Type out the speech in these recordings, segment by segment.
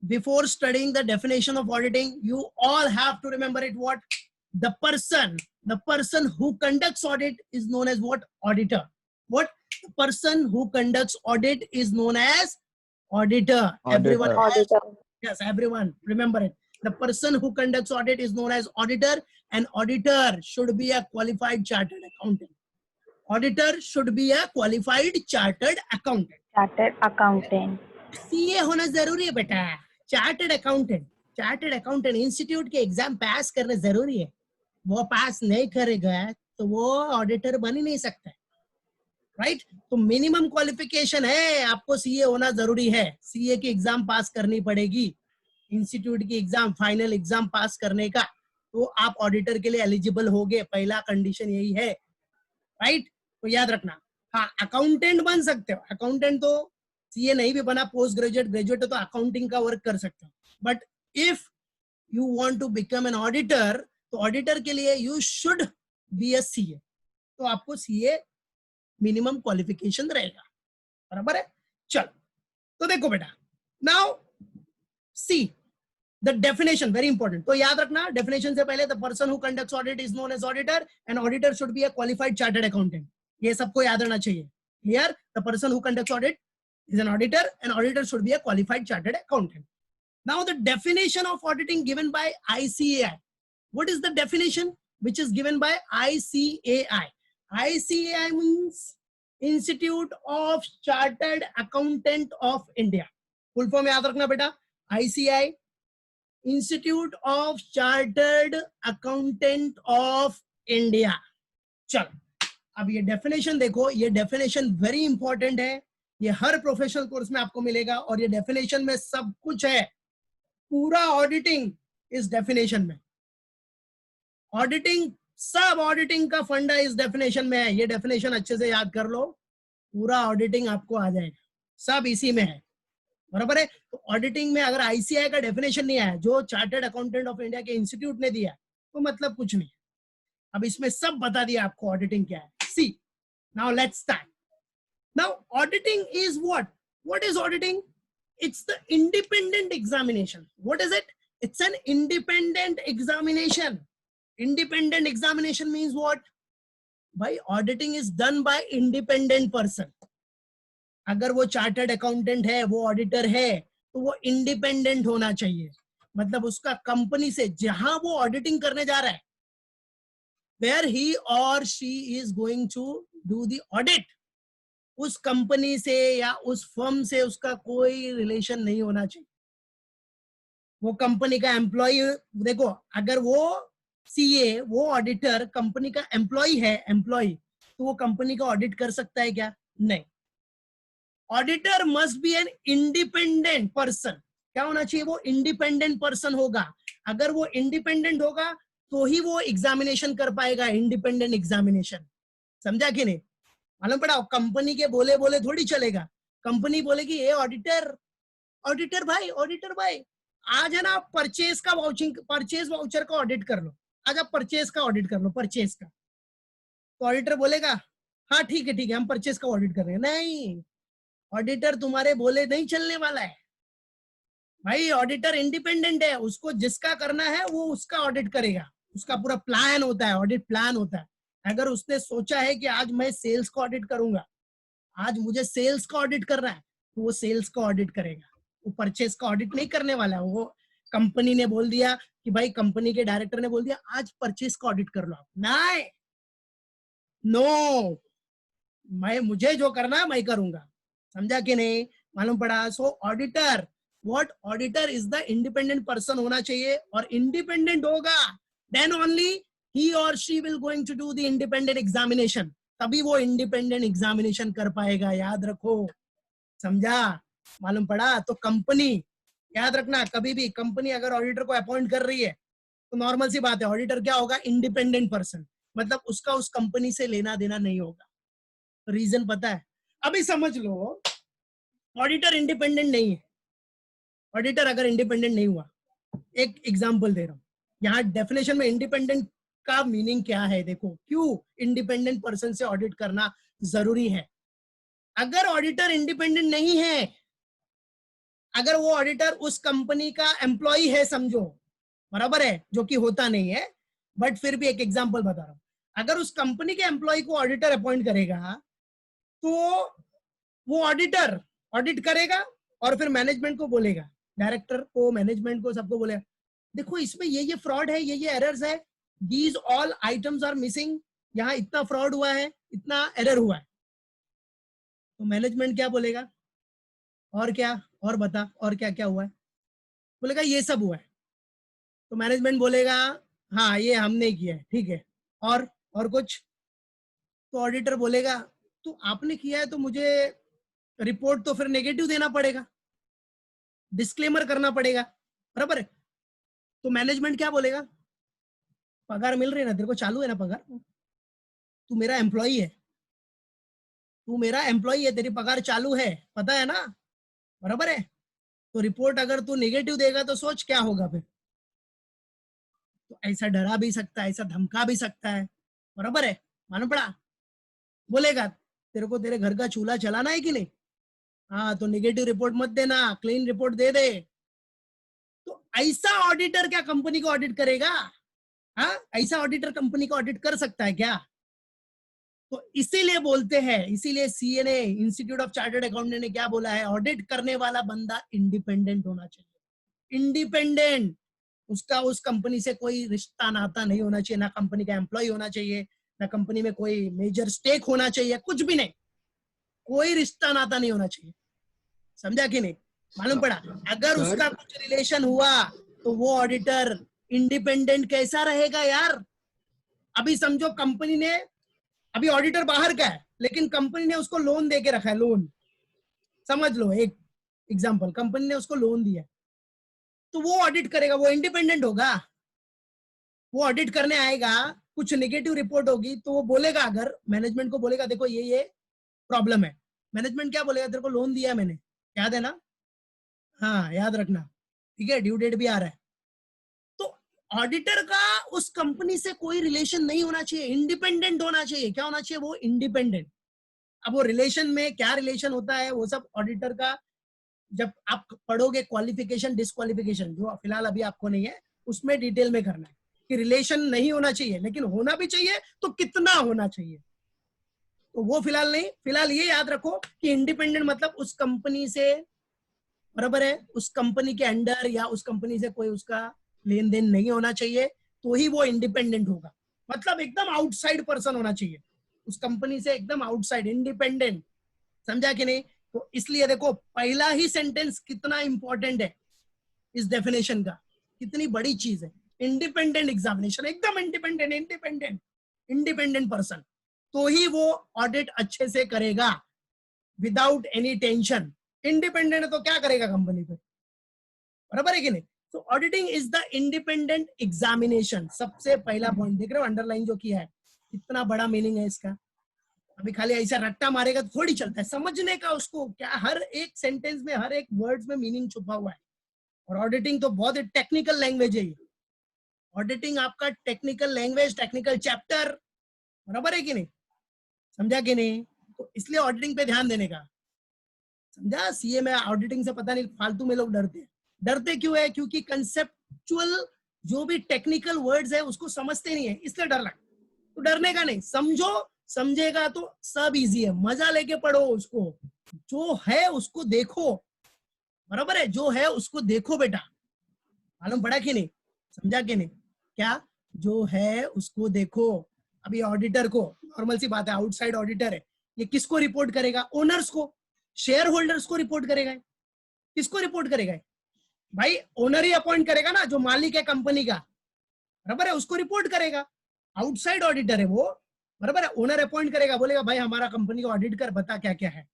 before studying the definition of auditing, you all have to remember it. What? The person who conducts audit is known as what? Auditor. What? The person who conducts audit is known as auditor. Everyone has, yes, everyone remember it. The person who conducts audit is known as auditor, and auditor should be a qualified chartered accountant. Auditor should be a qualified chartered accountant. Chartered accountant. CA होना जरूरी है बेटा. Chartered accountant institute के exam पास करना जरूरी है. वो पास नहीं करेगा तो वो ऑडिटर बन ही नहीं सकता, राइट? तो मिनिमम क्वालिफिकेशन है, आपको सीए होना जरूरी है. सीए की एग्जाम पास करनी पड़ेगी, इंस्टीट्यूट की एग्जाम, फाइनल एग्जाम पास करने का, तो आप ऑडिटर के लिए एलिजिबल होगे. पहला कंडीशन यही है, राइट? तो याद रखना. हाँ, अकाउंटेंट बन सकते हो. अकाउंटेंट तो सीए नहीं भी बना, पोस्ट ग्रेजुएट, ग्रेजुएट तो अकाउंटिंग का वर्क कर सकते हो. But if you want to become an auditor, तो ऑडिटर के लिए you should be a CA. तो आपको सीए मिनिमम क्वालिफिकेशन रहेगा, बराबर है? चलो, तो देखो बेटा, now see the definition, very important. तो याद रखना, डेफिनेशन से पहले, the person who conducts audit is known as auditor, and auditor should be a qualified chartered accountant. ये सबको याद रहना चाहिए. Clear? The person who conducts audit is an auditor, and auditor should be a qualified chartered accountant. Now the definition of auditing given by ICAI. What is the definition which is given by ICAI? ICAI means Institute of Chartered Accountant of India. Full form याद रखना बेटा. ICAI, Institute of Chartered Accountant of India. चलो, अब ये definition देखो. ये definition very important है. ये हर प्रोफेशनल कोर्स में आपको मिलेगा, और ये डेफिनेशन में सब कुछ है. पूरा ऑडिटिंग इस डेफिनेशन में. ऑडिटिंग, सब ऑडिटिंग का फंडा इस डेफिनेशन में है. ये डेफिनेशन अच्छे से याद कर लो, पूरा ऑडिटिंग आपको आ जाएगा. सब इसी में है, बराबर है? तो ऑडिटिंग में अगर आईसीआई का डेफिनेशन नहीं आया, जो चार्टर्ड अकाउंटेंट ऑफ इंडिया के इंस्टीट्यूट ने दिया, तो मतलब कुछ नहीं. अब इसमें सब बता दिया आपको ऑडिटिंग क्या है. See, now let's start. Now, auditing is what? What is auditing? It's the independent examination. What is it? It's an independent examination. Independent examination means what? By auditing is done by independent person. अगर वो chartered accountant है, वो auditor है, तो वो independent होना चाहिए. मतलब उसका कंपनी से जहां वो ऑडिटिंग करने जा रहा है, where he or she is going to do the audit, उस कंपनी से या उस फर्म से उसका कोई रिलेशन नहीं होना चाहिए. वो कंपनी का एम्प्लॉय, देखो, अगर वो सीए, वो ऑडिटर कंपनी का एम्प्लॉय है, एम्प्लॉय, तो वो कंपनी का ऑडिट कर सकता है क्या? नहीं. Auditor must be an independent person. क्या होना चाहिए? वो इंडिपेंडेंट पर्सन होगा. अगर वो इंडिपेंडेंट होगा तो ही वो एग्जामिनेशन कर पाएगा, इंडिपेंडेंट एग्जामिनेशन. समझा कि नहीं? मालूम पड़ा? कंपनी के बोले बोले थोड़ी चलेगा. कंपनी बोलेगी, ये ऑडिटर भाई आज है ना, परचेज का वाउचिंग, परचेज वाउचर का ऑडिट कर लो. आज आप परचेज का ऑडिट कर लो, परचेज का. तो ऑडिटर बोलेगा, हाँ ठीक है हम परचेज का ऑडिट कर रहे हैं. नहीं, ऑडिटर तुम्हारे बोले नहीं चलने वाला है भाई. ऑडिटर इंडिपेंडेंट है, उसको जिसका करना है वो उसका ऑडिट करेगा. उसका पूरा प्लान होता है, ऑडिट प्लान होता है. अगर उसने सोचा है कि आज मैं सेल्स का ऑडिट करूंगा, आज मुझे सेल्स का ऑडिट करना है, तो वो सेल्स का ऑडिट करेगा. वो परचेज का ऑडिट नहीं करने वाला है. वो कंपनी ने बोल दिया कि भाई, कंपनी के डायरेक्टर ने बोल दिया आज परचेज का ऑडिट कर लो आप, नहीं, नो, मुझे जो करना है मैं करूंगा. समझा कि नहीं? मालूम पड़ा? So auditor, what? Auditor is the independent person होना चाहिए, और इंडिपेंडेंट होगा then only he or she will going to do the independent examination. तभी वो इंडिपेंडेंट एग्जामिनेशन कर पाएगा. याद रखो. समझा? मालूम पड़ा? तो कंपनी, याद रखना, कभी भी कंपनी अगर ऑडिटर को अपॉइंट कर रही है, तो नॉर्मल सी बात है, ऑडिटर क्या होगा? Independent person. मतलब उसका उस कंपनी से लेना देना नहीं होगा. रीजन पता है? अभी समझ लो, ऑडिटर इंडिपेंडेंट नहीं है. ऑडिटर अगर इंडिपेंडेंट नहीं हुआ, एक एग्जाम्पल दे रहा हूं. यहाँ डेफिनेशन में इंडिपेंडेंट का मीनिंग क्या है देखो. क्यों इंडिपेंडेंट पर्सन से ऑडिट करना जरूरी है? अगर ऑडिटर इंडिपेंडेंट नहीं है, अगर वो ऑडिटर उस कंपनी का एम्प्लॉय है समझो, बराबर है, जो कि होता नहीं है, बट फिर भी एक एग्जांपल बता रहा हूं, अगर उस कंपनी के एम्प्लॉय को ऑडिटर अपॉइंट करेगा तो वो ऑडिटर ऑडिट करेगा और फिर मैनेजमेंट को बोलेगा, डायरेक्टर को, मैनेजमेंट को, सबको बोलेगा देखो इसमें ये फ्रॉड है, ये एरर्स है, these all items are missing, यहाँ इतना फ्रॉड हुआ है, इतना एरर हुआ है। तो मैनेजमेंट क्या बोलेगा, और क्या, और बता, और क्या क्या हुआ है, बोलेगा ये सब हुआ है। तो मैनेजमेंट बोलेगा हाँ ये हमने किया है, ठीक है, और कुछ, तो ऑडिटर बोलेगा तो आपने किया है तो मुझे रिपोर्ट तो फिर नेगेटिव देना पड़ेगा, डिस्क्लेमर करना पड़ेगा, बराबर है। तो मैनेजमेंट क्या बोलेगा, पगार मिल रही है ना तेरे को, चालू है ना पगार, तू मेरा एम्प्लॉई है, तू मेरा एम्प्लॉई है, तेरी पगार चालू है, पता है ना, बराबर है। तो रिपोर्ट अगर तू नेगेटिव देगा तो सोच क्या होगा फिर, तो ऐसा डरा भी सकता है, ऐसा धमका भी सकता है, बराबर है, मालूम पड़ा, बोलेगा तेरे को तेरे घर का चूल्हा चलाना है कि नहीं, हाँ तो नेगेटिव रिपोर्ट मत देना, क्लीन रिपोर्ट दे दे। तो ऐसा ऑडिटर क्या कंपनी को ऑडिट करेगा, हाँ ऐसा ऑडिटर कंपनी को ऑडिट कर सकता है क्या। तो इसीलिए बोलते हैं, इसीलिए CNA institute of chartered accountant ने क्या बोला है, ऑडिट करने वाला बंदा इंडिपेंडेंट होना चाहिए, इंडिपेंडेंट, उसका उस कंपनी से कोई रिश्ता नाता नहीं होना चाहिए, ना कंपनी का एम्प्लॉय होना चाहिए, ना कंपनी में कोई मेजर स्टेक होना चाहिए, कुछ भी नहीं, कोई रिश्ता नाता नहीं होना चाहिए, समझा कि नहीं, मालूम पड़ा। अगर उसका कुछ रिलेशन हुआ तो वो ऑडिटर इंडिपेंडेंट कैसा रहेगा यार। अभी समझो कंपनी ने, अभी ऑडिटर बाहर का है लेकिन कंपनी ने उसको लोन दे के रखा है, लोन, समझ लो एक एग्जांपल, कंपनी ने उसको लोन दिया, तो वो ऑडिट करेगा, वो इंडिपेंडेंट होगा, वो ऑडिट करने आएगा, कुछ नेगेटिव रिपोर्ट होगी तो वो बोलेगा, अगर मैनेजमेंट को बोलेगा देखो ये प्रॉब्लम है, मैनेजमेंट क्या बोलेगा, तेरे को लोन दिया मैंने, याद है ना, हाँ याद रखना, ठीक है, ड्यू डेट भी आ रहा है। तो ऑडिटर का उस कंपनी से कोई रिलेशन नहीं होना चाहिए, इंडिपेंडेंट होना चाहिए, क्या होना चाहिए, वो इंडिपेंडेंट। अब वो रिलेशन में क्या रिलेशन होता है वो सब ऑडिटर का, जब आप पढ़ोगे क्वालिफिकेशन डिस्क्वालिफिकेशन, जो फिलहाल अभी आपको नहीं है, उसमें डिटेल में करना है कि रिलेशन नहीं होना चाहिए, लेकिन होना भी चाहिए तो कितना होना चाहिए, तो वो फिलहाल नहीं, फिलहाल ये याद रखो कि इंडिपेंडेंट मतलब उस कंपनी से, बराबर है, उस कंपनी के अंडर या उस कंपनी से कोई उसका लेन देन नहीं होना चाहिए, तो ही वो इंडिपेंडेंट होगा, मतलब एकदम आउटसाइड पर्सन होना चाहिए, उस कंपनी से एकदम आउटसाइड, इंडिपेंडेंट, समझा कि नहीं। तो इसलिए देखो पहला ही सेंटेंस कितना इंपॉर्टेंट है इस डेफिनेशन का, कितनी बड़ी चीज है, इंडिपेंडेंट एग्जामिनेशन, एकदम इंडिपेंडेंट, इंडिपेंडेंट, इंडिपेंडेंट पर्सन, तो ही वो ऑडिट अच्छे से करेगा विदाउट एनी टेंशन। इंडिपेंडेंट तो क्या करेगा कंपनी पे, बराबर है कि नहीं। तो auditing is the independent examination, सबसे पहला पॉइंट देख रहे हो अंडरलाइन जो किया है, कितना बड़ा मीनिंग है इसका। अभी खाली ऐसा रट्टा मारेगा तो थोड़ी चलता है, समझने का उसको क्या, हर एक सेंटेंस में, हर एक वर्ड्स में मीनिंग छुपा हुआ है। और ऑडिटिंग तो बहुत ही टेक्निकल लैंग्वेज है, ऑडिटिंग आपका टेक्निकल लैंग्वेज, टेक्निकल चैप्टर, बराबर है कि नहीं, समझा कि नहीं। तो इसलिए ऑडिटिंग पे ध्यान देने का, समझा। सीए में ऑडिटिंग से पता नहीं फालतू में लोग डरते हैं, डरते क्यों है, क्योंकि कंसेप्चुअल जो भी टेक्निकल वर्ड्स है उसको समझते नहीं है, इसलिए डर लगता। तो डरने का नहीं, समझो, समझेगा तो सब इजी है, मजा लेके पढ़ो उसको, जो है उसको देखो, बराबर है, जो है उसको देखो बेटा, मालूम पड़ा कि नहीं, समझा कि नहीं, क्या, जो है उसको देखो। अभी ऑडिटर को, नॉर्मल सी बात है, आउटसाइड ऑडिटर है, ये किसको रिपोर्ट करेगा, ओनर्स को, शेयर होल्डर्स को रिपोर्ट करेगा, किसको रिपोर्ट करेगा भाई, ओनर ही अपॉइंट करेगा ना, जो मालिक है कंपनी का, बराबर है, उसको रिपोर्ट करेगा, आउटसाइड ऑडिटर है वो, बराबर है, ओनर अपॉइंट करेगा, बोलेगा भाई हमारा कंपनी को ऑडिट कर, बता क्या क्या है,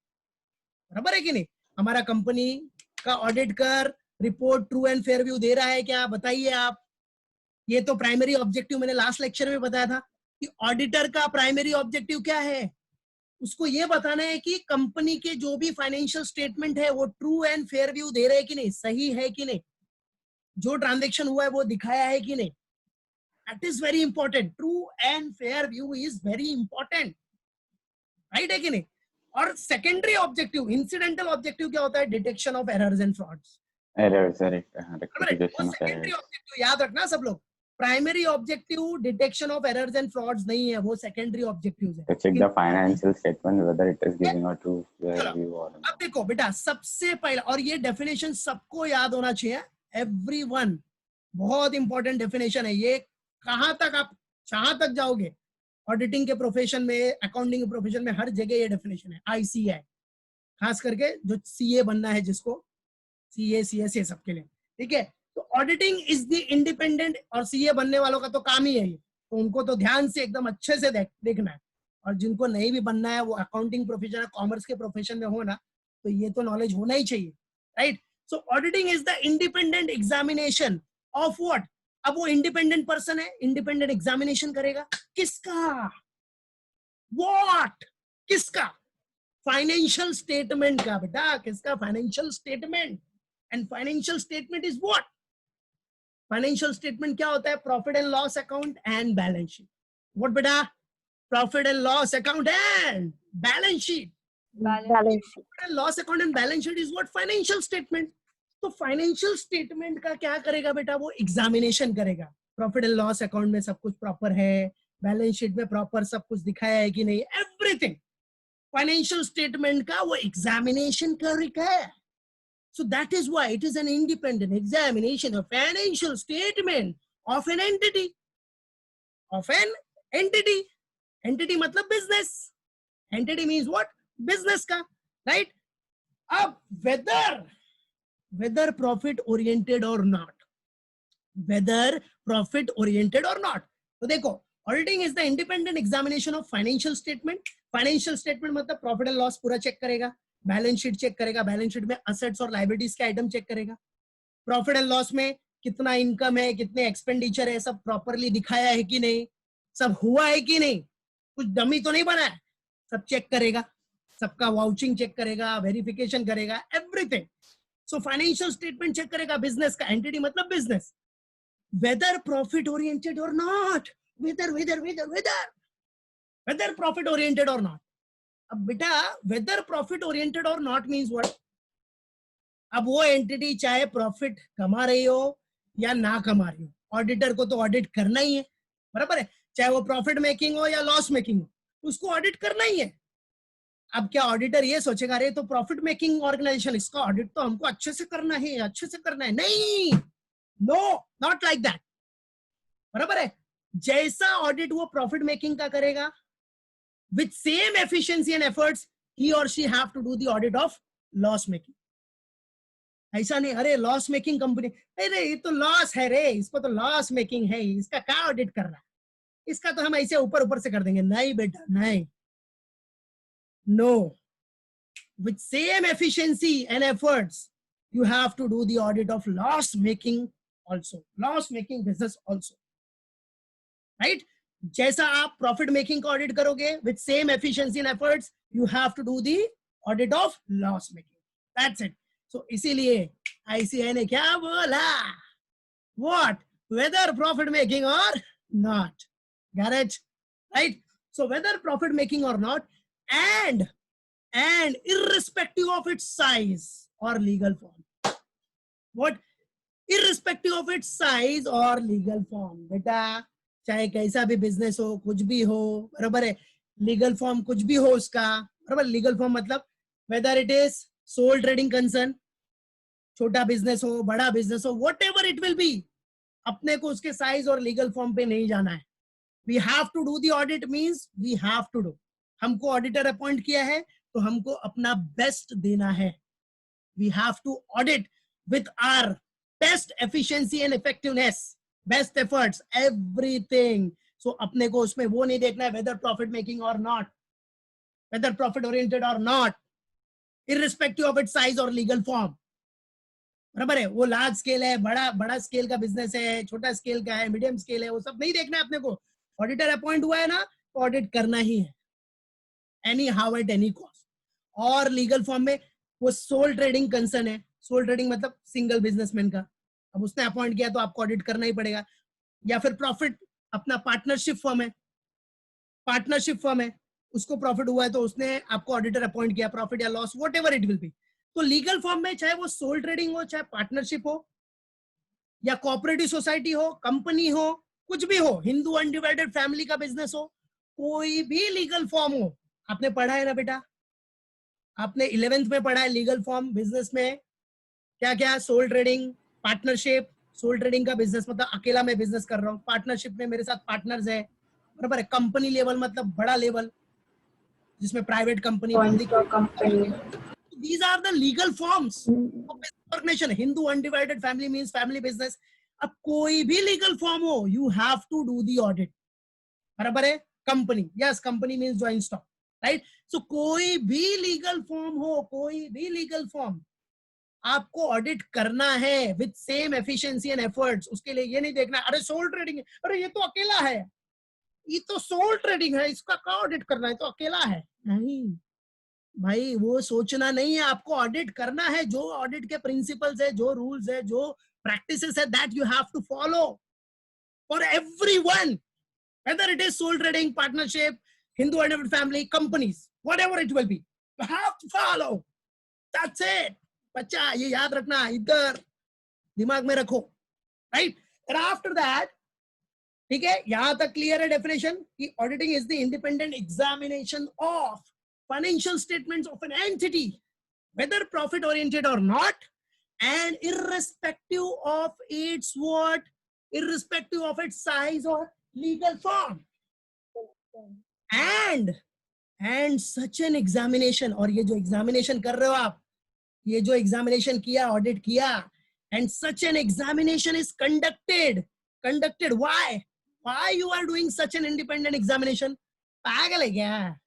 बराबर है कि नहीं, हमारा कंपनी का ऑडिट कर, report true and fair view दे रहा है क्या, बताइए आप। ये तो प्राइमरी ऑब्जेक्टिव मैंने लास्ट लेक्चर में बताया था कि ऑडिटर का प्राइमरी ऑब्जेक्टिव क्या है, उसको ये बताना है कि कंपनी के जो भी फाइनेंशियल स्टेटमेंट है वो ट्रू एंड फेयर व्यू दे रहे हैं कि नहीं, सही है कि नहीं, जो ट्रांजैक्शन हुआ है वो दिखाया है कि नहीं, that is very important, true and fair view is very important, right है कि नहीं। और सेकेंडरी ऑब्जेक्टिव, इंसिडेंटल ऑब्जेक्टिव क्या होता है? Detection of errors and frauds. Errors, वो rectification of secondary errors. Objective याद रखना सब लोग। Primary objective detection of errors and frauds नहीं है, वो सेकेंडरी ऑब्जेक्टिव्स है। To check the financial statement whether it is giving a true चलो view or अब not. देखो बेटा, सबसे पहला, और ये डेफिनेशन सबको याद होना चाहिए, एवरीवन, बहुत इंपॉर्टेंट डेफिनेशन है ये। कहां तक आप जहां तक जाओगे ऑडिटिंग के प्रोफेशन में, अकाउंटिंग के प्रोफेशन में, हर जगह ये डेफिनेशन है, ICAI, खास करके जो CA बनना है जिसको, CA CS ये सबके लिए, ठीक है। तो ऑडिटिंग इज द इंडिपेंडेंट, और CA बनने वालों का तो काम ही है ये, तो उनको तो ध्यान से एकदम अच्छे से देखना है। और जिनको नहीं भी बनना है, वो अकाउंटिंग प्रोफेशन, कॉमर्स के प्रोफेशन में हो ना, तो ये तो नॉलेज होना ही चाहिए, right. So auditing is the independent examination of what. अब वो इंडिपेंडेंट पर्सन है, इंडिपेंडेंट एग्जामिनेशन करेगा किसका? व्हाट? किसका? फाइनेंशियल स्टेटमेंट का बेटा, किसका? Financial statement. And financial statement is what? Financial statement क्या होता है? Profit and loss account and balance sheet. What बेटा? Profit and loss account and balance sheet. Profit and loss account and balance sheet is what? Financial statement. तो financial statement का क्या करेगा बेटा? वो एग्जामिनेशन करेगा, प्रॉफिट एंड लॉस अकाउंट में सब कुछ प्रॉपर है, बैलेंस शीट में प्रॉपर सब कुछ दिखाया है कि नहीं, एवरीथिंग। फाइनेंशियल स्टेटमेंट का वो एग्जामिनेशन करेगा। So that is why it is an independent examination of financial statement of an entity. Of an entity. Entity मतलब business. Entity means what? Business का, right? अब whether profit oriented or not. Whether profit oriented or not. तो देखो, auditing is the independent examination of financial statement. Financial statement मतलब profit and loss पूरा check करेगा, balance sheet check करेगा, balance sheet में assets और liabilities के item check करेगा, प्रॉफिट एंड लॉस में कितना इनकम है, कितने एक्सपेंडिचर है, सब प्रॉपरली दिखाया है कि नहीं, सब हुआ है कि नहीं, कुछ डमी तो नहीं बना है, सब चेक करेगा, सबका वाउचिंग चेक करेगा, वेरिफिकेशन करेगा, everything. So financial statement check करेगा बिजनेस का, एंटिटी मतलब business, whether profit oriented or not, whether profit oriented or not. अब बेटा whether profit oriented or not means what? अब वो एंटिटी चाहे प्रॉफिट कमा रही हो या ना कमा रही हो, ऑडिटर को तो ऑडिट करना ही है, बराबर है, चाहे वो प्रॉफिट मेकिंग हो या लॉस मेकिंग हो, उसको ऑडिट करना ही है। अब क्या ऑडिटर ये सोचेगा अरे तो प्रॉफिट मेकिंग ऑर्गेनाइजेशन, इसका ऑडिट तो हमको अच्छे से करना है, अच्छे से करना है? नहीं, नो, नॉट लाइक दैट, बराबर है। जैसा ऑडिट वो प्रॉफिट मेकिंग का करेगा, with same efficiency and efforts he or she have to do the audit of loss making. ऐसा नहीं अरे लॉस मेकिंग कंपनी, अरे ये तो लॉस है रे, इसको तो लॉस मेकिंग है, इसका क्या ऑडिट कर रहा है, इसका तो हम ऐसे ऊपर ऊपर से कर देंगे। नहीं बेटा नहीं, no, with same efficiency and efforts you have to do the audit of loss making also, loss making business also, right? जैसा आप प्रॉफिट मेकिंग का ऑडिट करोगे with same efficiency and efforts you have to do the audit of loss making, that's it. So इसीलिए ICAI ने क्या बोला? What? Whether profit making or not, got it, right? So whether profit making or not, and irrespective of its size or legal form. What? Irrespective of its size or legal form. बेटा चाहे कैसा भी business हो, कुछ भी हो, बराबर है, लीगल फॉर्म कुछ भी हो उसका, बराबर। लीगल फॉर्म मतलब whether it is sole trading concern, छोटा बिजनेस हो, बड़ा बिजनेस हो, whatever it will be, अपने को उसके साइज और लीगल फॉर्म पे नहीं जाना है। We have to do the audit means we have to do, हमको ऑडिटर अपॉइंट किया है तो हमको अपना बेस्ट देना है। We have to audit with our best efficiency and effectiveness, best efforts, everything. So अपने को उसमें वो नहीं देखना है whether profit making or not, whether profit oriented or not, irrespective of its size or legal form, बराबर है। वो लार्ज स्केल है, बड़ा स्केल का बिजनेस है, छोटा स्केल का है, मीडियम स्केल है, वो सब नहीं देखना है अपने को। ऑडिटर अपॉइंट हुआ है ना, तो ऑडिट करना ही है, any how at any cost. और लीगल फॉर्म में वो सोल ट्रेडिंग कंसर्न है, सोल ट्रेडिंग मतलब सिंगल बिजनेसमैन का, अब उसने अपॉइंट किया तो आपको ऑडिट करना ही पड़ेगा। या फिर प्रॉफिट अपना पार्टनरशिप फर्म है, पार्टनरशिप फर्म है, उसको प्रॉफिट हुआ है तो उसने आपको ऑडिटर अपॉइंट किया, प्रॉफिट या loss what ever it will B. तो लीगल फॉर्म में चाहे वो सोल ट्रेडिंग हो, चाहे पार्टनरशिप हो, या कोऑपरेटिव सोसाइटी हो, कंपनी हो, कुछ भी हो, हिंदू अनडिवाइडेड फैमिली का बिजनेस हो, कोई भी लीगल फॉर्म हो, आपने पढ़ा है ना बेटा, आपने 11th में पढ़ा है लीगल फॉर्म बिजनेस में क्या क्या, sole trading, partnership. Sole trading का बिजनेस मतलब अकेला मैं बिजनेस कर रहा हूँ, पार्टनरशिप में मेरे साथ पार्टनर्स है, बराबर है। कंपनी लेवल मतलब बड़ा लेवल जिसमें private company, public company. these are the legal forms of business organization. Hindu undivided family means family business. अब कोई भी लीगल फॉर्म हो, you have to do the audit, बराबर है। Company, yes company means joint stock, right. So कोई भी legal form हो, कोई भी लीगल फॉर्म आपको ऑडिट करना है with same efficiency and efforts. उसके लिए ये नहीं देखना अरे सोल ट्रेडिंग है, अरे ये तो अकेला है, ये तो सोल ट्रेडिंग है, इसका क्या ऑडिट करना है, तो अकेला है। नहीं भाई, वो सोचना नहीं है, आपको ऑडिट करना है। जो ऑडिट के प्रिंसिपल्स है, जो रूल्स है, जो प्रैक्टिसेस है, that you have to follow for everyone, whether it is sole trading, partnership, Hindu undivided family, companies, whatever it will be, you have to follow, that's it. बच्चा ये याद रखना, इधर दिमाग में रखो, राइट। एंड आफ्टर दैट, ठीक है, यहां तक क्लियर है डेफिनेशन कि auditing is the independent examination of financial statements of an entity, whether profit oriented or not, and irrespective of its what, irrespective of its size or legal form, and such an examination, और ये जो examination कर रहे हो आप, ये जो examination किया, ऑडिट किया, and such an examination is conducted why you are doing such an independent examination? पागल है क्या,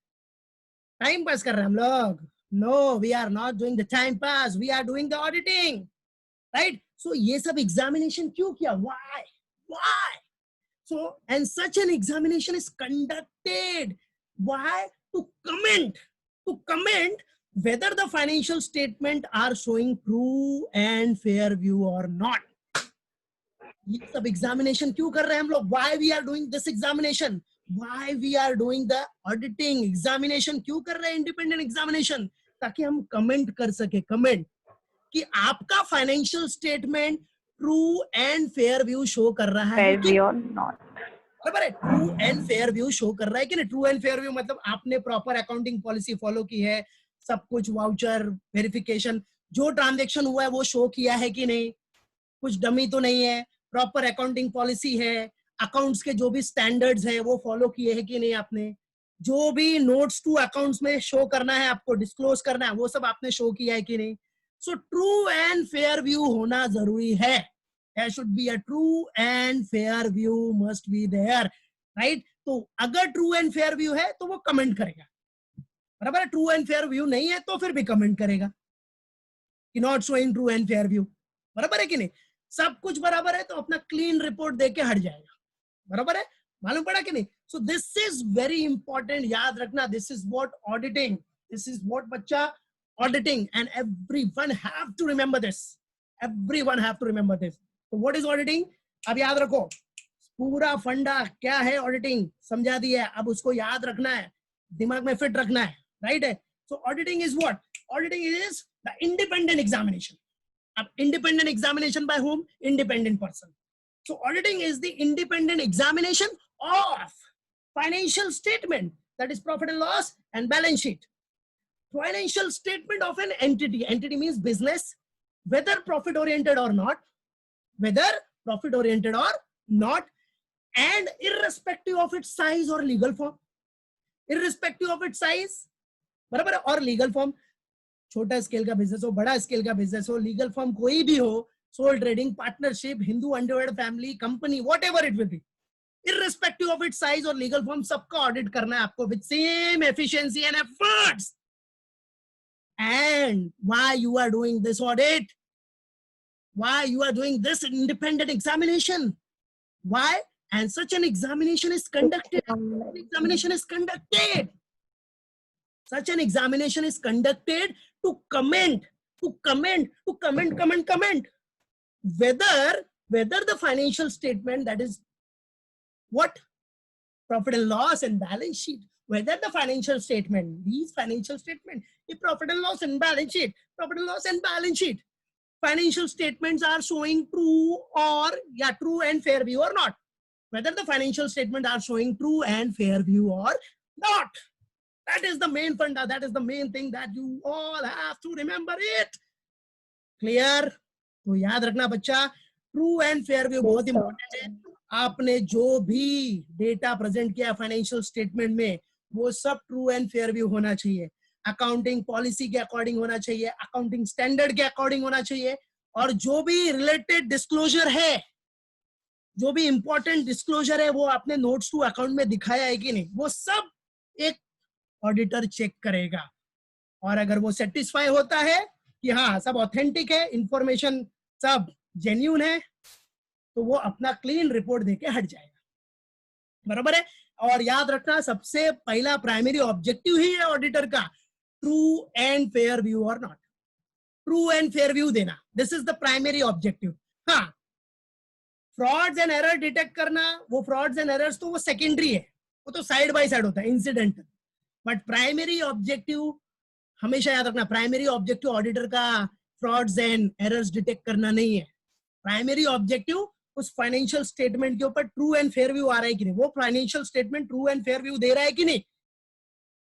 टाइम पास कर रहे हैं हम लोग? No, we are not doing the time pass, we are doing the auditing, right. So ये सब एग्जामिनेशन क्यों किया, why? So and such an examination is conducted, why? To comment whether the financial statement are showing true and fair view or not. ये सब examination क्यों कर रहे हैं हम लोग? Why we are doing this examination? Why we are doing the auditing examination? क्यों कर रहे हैं इंडिपेंडेंट एग्जामिनेशन? ताकि हम कमेंट कर सके, कमेंट कि आपका financial statement true and fair view show कर रहा है कि not. बराबर है, true and fair view show कर रहा है कि नहीं। ट्रू एंड फेयर व्यू मतलब आपने प्रॉपर अकाउंटिंग पॉलिसी फॉलो की है, सब कुछ वाउचर वेरिफिकेशन, जो ट्रांजैक्शन हुआ है वो शो किया है कि नहीं, कुछ डमी तो नहीं है, प्रॉपर अकाउंटिंग पॉलिसी है, अकाउंट्स के जो भी स्टैंडर्ड्स है वो फॉलो किए हैं कि नहीं आपने, जो भी नोट्स टू अकाउंट्स में शो करना है, आपको डिस्क्लोज करना है, वो सब आपने शो किया है कि नहीं। So true and fair view होना जरूरी है। There should be a true and fair view must be there, right? तो अगर ट्रू एंड फेयर व्यू है तो वो कमेंट करेगा, बराबर है। ट्रू एंड फेयर व्यू नहीं है तो फिर भी कमेंट करेगा कि not showing true and fair view, बराबर है कि नहीं। सब कुछ बराबर है तो अपना क्लीन रिपोर्ट देके हट जाएगा, बराबर है, मालूम पड़ा कि नहीं। So this is very important, याद रखना, this is what auditing, this is what बच्चा auditing, and everyone have to remember this, everyone have to remember this. तो व्हाट इज ऑडिटिंग, अब याद रखो, पूरा फंडा क्या है ऑडिटिंग समझा दिया है, अब उसको याद रखना है, दिमाग में फिट रखना है, राइट है। So auditing is what, auditing is the independent examination. अब independent examination by whom? Independent person. So auditing is the independent examination of financial statement, that is profit and loss and balance sheet. Financial statement of an entity. Entity means business, whether profit oriented or not, and irrespective of its size or legal form. Irrespective of its size, बराबर है, और legal form, छोटा scale का business हो, बड़ा scale का business हो, legal form कोई भी हो, sole trading, partnership, Hindu undivided family, company, whatever it will be, irrespective of its size और लीगल फॉर्म, सबका ऑडिट करना है आपको with same efficiency and efforts. And why you are doing this audit? Why you are doing this independent examination? Why? And such an examination is conducted. Such an examination is conducted to comment whether the financial statement, that is what, profit and loss and balance sheet, whether the financial statement, these financial statement, the profit and loss and balance sheet, profit and loss and balance sheet, financial statements are showing true or true and fair view or not, whether the financial statement are showing true and fair view or not. That is the main funda, that is the main thing that you all have to remember it. Clear? तो याद रखना बच्चा, true and fair view बहुत important है. आपने जो भी data present किया फाइनेंशियल स्टेटमेंट में, वो सब ट्रू एंड फेयर व्यू होना चाहिए. अकाउंटिंग पॉलिसी के अकॉर्डिंग होना चाहिए, अकाउंटिंग स्टैंडर्ड के अकॉर्डिंग होना चाहिए, और जो भी रिलेटेड डिस्क्लोजर है, जो भी इंपॉर्टेंट डिस्क्लोजर है, वो आपने नोट्स टू अकाउंट में दिखाया है कि नहीं, वो सब एक ऑडिटर चेक करेगा. और अगर वो सेटिस्फाई होता है कि हाँ सब ऑथेंटिक है, इंफॉर्मेशन सब जेन्यून है, तो वो अपना क्लीन रिपोर्ट देके हट जाएगा. बराबर है. और याद रखना, सबसे पहला प्राइमरी ऑब्जेक्टिव ही है ऑडिटर का, true and fair view or not. True and fair view देना, this is the primary objective. हाँ, फ्रॉड्स एंड एरर डिटेक्ट करना, वो फ्रॉड्स एंड एरर्स तो वो सेकेंडरी है, वो तो साइड बाय साइड होता है, इंसिडेंटल. बट प्राइमरी ऑब्जेक्टिव हमेशा याद रखना, प्राइमरी ऑब्जेक्टिव ऑडिटर का फ्रॉड्स एंड एरर्स डिटेक्ट करना नहीं है. प्राइमरी ऑब्जेक्टिव उस फाइनेंशियल स्टेटमेंट के ऊपर ट्रू एंड फेयर व्यू आ रहा है कि नहीं, वो financial statement true and fair view दे रहा है कि नहीं,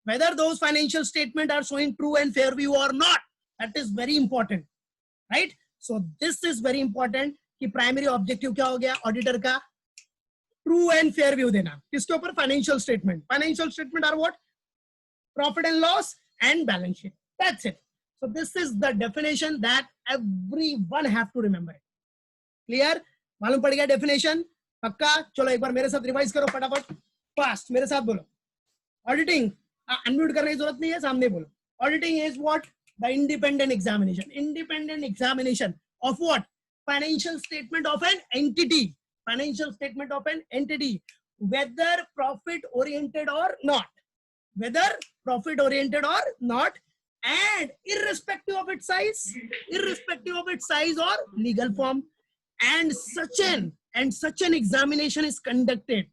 whether those financial statement are showing true and fair view or not, that is very important, right. So this is very important कि प्राइमरी ऑब्जेक्टिव क्या हो गया ऑडिटर का, ट्रू एंड फेयर व्यू देना. किसके ऊपर? Financial statement. Financial statement are what? Profit and loss and balance sheet. That's it. So this is the definition that everyone have to remember. Clear? मालूम पड़ गया definition? पक्का? चलो एक बार मेरे साथ रिवाइज करो फटाफट, फास्ट मेरे साथ बोलो. ऑडिटिंग, अनम्यूट करने की जरूरत नहीं है, सामने बोलो. Auditing is what? The independent examination. Independent examination of what? Financial statement of an entity. Financial statement of an entity, weather profit oriented or not, whether profit oriented or not, and irrespective of its size or legal form, and such an examination is conducted,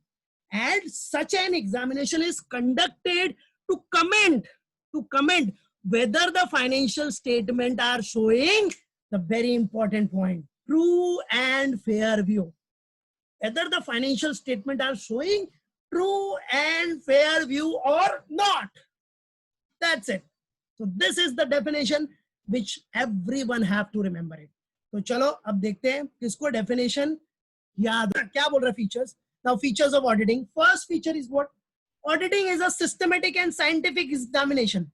to comment whether the financial statement are showing the very important point, true and fair view, whether the financial statement are showing true and fair view or not. That's it. So this is the definition which everyone have to remember it. तो चलो अब देखते हैं किसको definition याद है. क्या बोल रहा है? features. Now features of auditing. First feature is what? Auditing is a systematic and scientific examination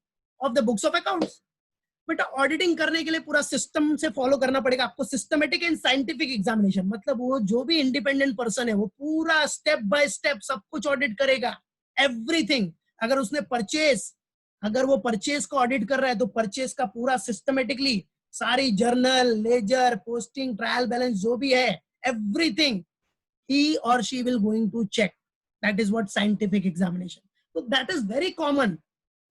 of the books of accounts. बेटा ऑडिटिंग करने के लिए पूरा सिस्टम से फॉलो करना पड़ेगा आपको. सिस्टमेटिक एंड साइंटिफिक एग्जामिनेशन मतलब वो जो भी इंडिपेंडेंट पर्सन है वो पूरा स्टेप बाय स्टेप सब कुछ ऑडिट करेगा, एवरीथिंग. अगर उसने अगर वो परचेज को ऑडिट कर रहा है तो परचेज का पूरा सिस्टमेटिकली सारी journal, ledger, posting, trial balance जो भी है, everything he or she will going to check. That is what scientific examination. So that is very common.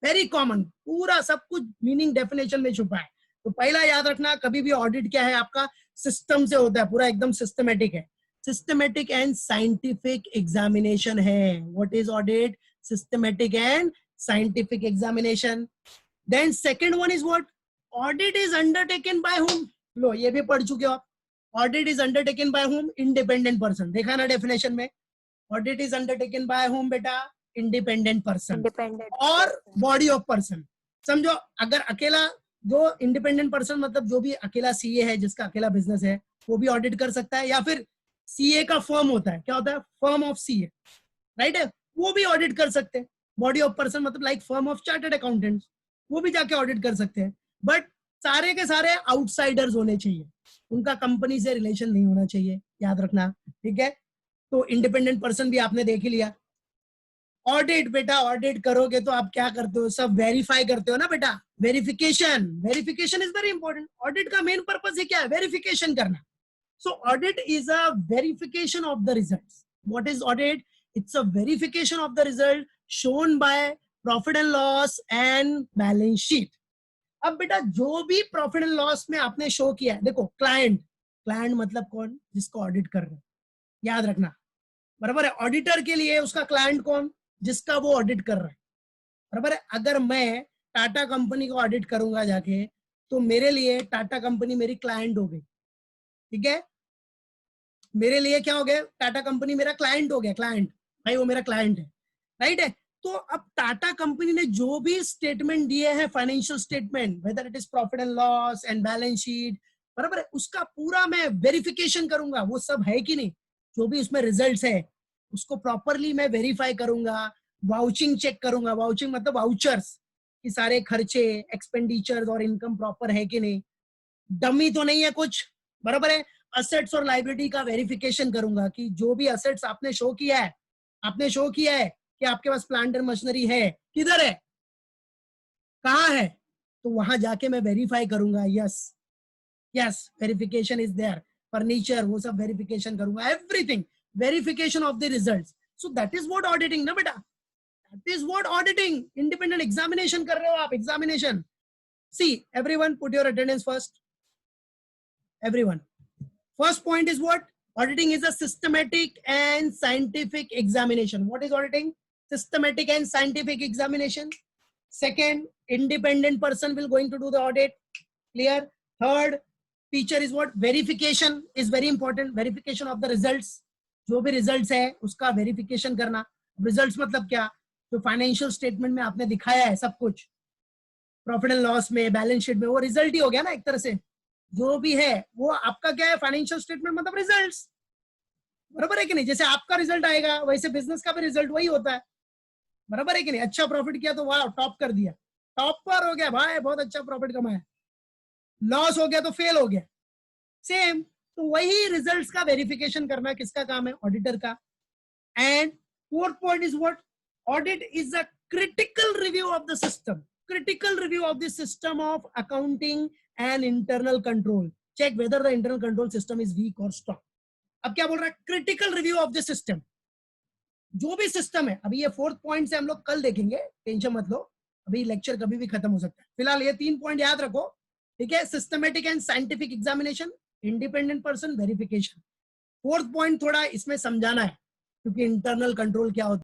पूरा सब कुछ मीनिंग डेफिनेशन में छुपा है. तो पहला याद रखना, कभी भी ऑडिट क्या है आपका, सिस्टम से होता है, पूरा एकदम सिस्टमेटिक है. सिस्टमेटिक एंड साइंटिफिक एग्जामिनेशन है. What is audit? Systematic and scientific examination. Then second one is what? Audit is undertaken by whom. लो ये भी पढ़ चुके हो आप. Audit is undertaken by whom? Independent person. देखा ना डेफिनेशन में, ऑडिट इज अंडरटेकन बाय हुम बेटा? इंडिपेंडेंट पर्सन और बॉडी ऑफ पर्सन. समझो अगर अकेला जो इंडिपेंडेंट पर्सन मतलब जो भी अकेला सीए है, जिसका अकेला बिजनेस है, वो भी ऑडिट कर सकता है, या फिर सीए का फर्म होता है, क्या होता है? फर्म ऑफ सीए, राइट है, वो भी ऑडिट कर सकते हैं. बॉडी ऑफ पर्सन मतलब like firm of chartered accountants, वो भी जाके ऑडिट कर सकते हैं. बट सारे के सारे आउटसाइडर्स होने चाहिए, उनका कंपनी से रिलेशन नहीं होना चाहिए, याद रखना. ठीक है, तो इंडिपेंडेंट पर्सन भी आपने देख ही लिया. ऑडिट बेटा, ऑडिट करोगे तो आप क्या करते हो? सब वेरीफाई करते हो ना बेटा. Verification is very important. Audit का मेन पर्पस है क्या है? वेरिफिकेशन करना. So audit is a verification of the results. What is audit? It's a verification of the result shown by profit and loss and balance sheet. अब बेटा जो भी profit and loss में आपने शो किया है, देखो क्लाइंट मतलब कौन? जिसको ऑडिट कर रहे हैं, याद रखना. बराबर है। ऑडिटर के लिए उसका क्लाइंट कौन, जिसका वो ऑडिट कर रहा है, बराबर है। अगर मैं टाटा कंपनी को ऑडिट करूंगा जाके, तो मेरे लिए टाटा कंपनी मेरी क्लाइंट हो गई, ठीक है। मेरे लिए क्या हो गया, टाटा कंपनी मेरा क्लाइंट हो गया, क्लाइंट भाई वो मेरा क्लाइंट है, राइट है। तो अब टाटा कंपनी ने जो भी स्टेटमेंट दिए हैं, financial statement, weather it is profit and loss and balance sheet, बराबर है, उसका पूरा मैं वेरिफिकेशन करूंगा, वो सब है कि नहीं, जो भी उसमें रिजल्ट्स है उसको प्रॉपरली मैं वेरीफाई करूंगा, वाउचिंग चेक करूंगा, वाउचिंग मतलब वाउचर्स, कि सारे खर्चे, एक्सपेंडिचर और इनकम प्रॉपर है कि नहीं, डमी तो नहीं है कुछ, बराबर है। असेट्स और लाइबिलिटी का वेरिफिकेशन करूंगा कि जो भी असेट्स आपने शो किया है, आपने शो किया है कि आपके पास प्लांट एंड मशीनरी है, किधर है, कहाँ है, तो वहां जाके मैं वेरीफाई करूंगा, yes yes verification is there, furniture वो सब वेरिफिकेशन करूंगा, everything verification of the results. So that is what auditing ना बेटा, that is what auditing. Independent examination कर रहे हो आप, examination. See everyone put your attendance first, everyone. First point is what? Auditing is a systematic and scientific examination. What is auditing? Systematic and scientific examination. Second, independent person will going to do the audit. Clear? Third feature is what? Verification is very important. Verification of the results. जो भी results है उसका verification करना. Results मतलब क्या? जो financial statement में आपने दिखाया है सब कुछ, प्रॉफिट एंड लॉस में, बैलेंस शीट में, वो रिजल्ट ही हो गया ना एक तरह से। जो भी है वो आपका क्या है, फाइनेंशियल स्टेटमेंट मतलब रिजल्ट्स, बराबर है कि नहीं। जैसे आपका रिजल्ट आएगा वैसे बिजनेस का भी रिजल्ट वही होता है, बराबर है कि नहीं। अच्छा प्रॉफिट किया तो वाह टॉप कर दिया, टॉपर हो गया भाई, बहुत अच्छा प्रॉफिट कमाया। लॉस हो गया तो फेल हो गया, सेम। तो वही रिजल्ट्स का वेरिफिकेशन करना किसका काम है, ऑडिटर का। And fourth point is what? Audit is a critical review of the system, critical review of the system of accounting and internal control, check whether the internal control system is weak or strong. अब क्या बोल रहा है, critical review of the system, जो भी system है। अभी ये फोर्थ पॉइंट से हम लोग कल देखेंगे, टेंशन मत लो, अभी लेक्चर कभी भी खत्म हो सकता है। फिलहाल ये 3 पॉइंट याद रखो, ठीक है। Systematic and scientific examination, independent person, verification. Fourth point थोड़ा इसमें समझाना है, क्योंकि इंटरनल कंट्रोल क्या होता है।